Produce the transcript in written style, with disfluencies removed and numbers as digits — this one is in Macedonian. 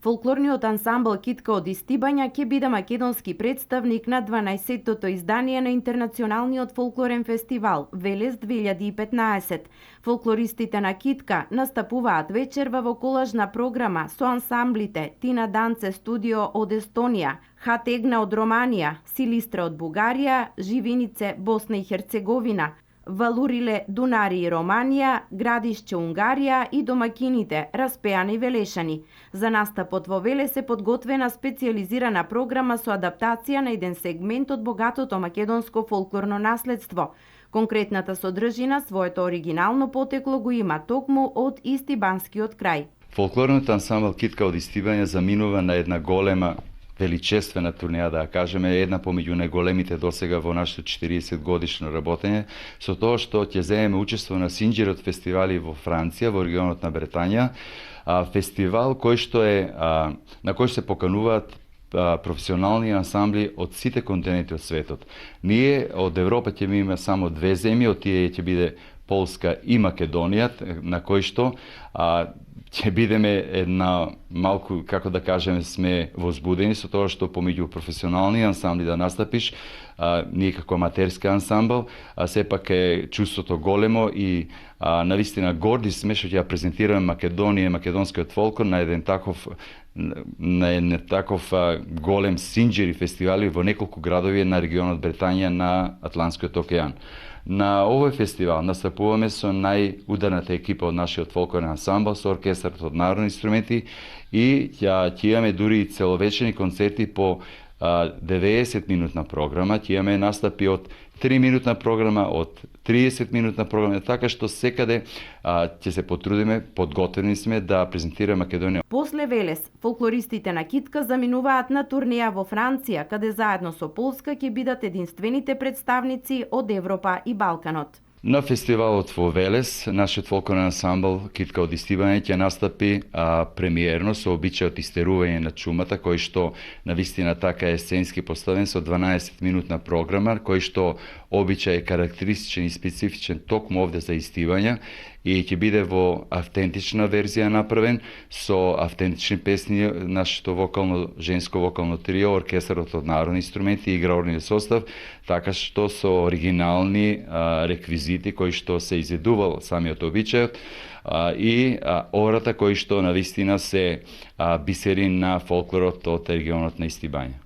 Фолклорниот ансамбл Китка од Истибања ќе биде македонски представник на 12-тото издание на Интернационалниот фолклорен фестивал Велес 2015. Фолклористите на Китка настапуваат вечерва во колажна програма со ансамблите Тина Данце студио од Естонија, Хатегна од Романија, Силистра од Бугарија, Живинице Босна и Херцеговина, Валуриле Дунари и Романија, Градишче Унгарија и домакините Распеани Велешани. За настапот во Велес е подготвена специјализирана програма со адаптација на еден сегмент од богатото македонско фолклорно наследство. Конкретната содржина своето оригинално потекло го има токму од Истибанскиот крај. Фолклорниот ансамбл Китка од Истибања заминува на една голема величествена турнеја, да кажеме, една помеѓу најголемите досега во нашето 40 годишно работење, со тоа што ќе земеме учество на Синџерот фестивали во Франција, во регионот на Бретања, фестивал кој што е на кој се покануваат професионални ансамбли од сите континенти од светот. Ние од Европа ќе имаме само две земји, од тие ќе биде Полска и Македонија, на кој што ќе бидеме една малку, како да кажеме, сме возбудени со тоа што помеѓу професионални ансамбли да настапиш, ние како аматерски ансамбл, сепак е чувството големо и навистина горди сме што ќе ја презентираме Македонија, македонскиот фолклор на еден таков голем Синџери фестивали во неколку градови на регионот Бретања на Атлантскиот океан. На овој фестивал настапуваме со најударната екипа од нашиот фолклорен ансамбл, со оркестарот од народни инструменти и ќе имаме дури и целовечерни концерти по 90 минутна програма, ќе имаме настапи од 3 минутна програма, од 30 минутна програма, така што секаде ќе се потрудиме, подготвени сме да презентираме Македонија. После Велес, фолклористите на Китка заминуваат на турнеја во Франција, каде заедно со Полска ќе бидат единствените представници од Европа и Балканот. На фестивалот во Велес, нашиот фолклорен ансамбл Китка од Истибања ќе настапи премиерно со обичајот истерување на чумата, кој што навистина така е сценски поставен со 12 минутна програма, кој што обичај е карактеристичен и специфичен токму овде за Истибања и ќе биде во автентична верзија направен со автентични песни, нашето женско вокално трио, оркестарот од народни инструменти и игралниот состав, така што со оригинални реквизити кои што се изедувал самиот обичајот и ората кои што навистина се бисери на фолклорот од регионот на Истибања.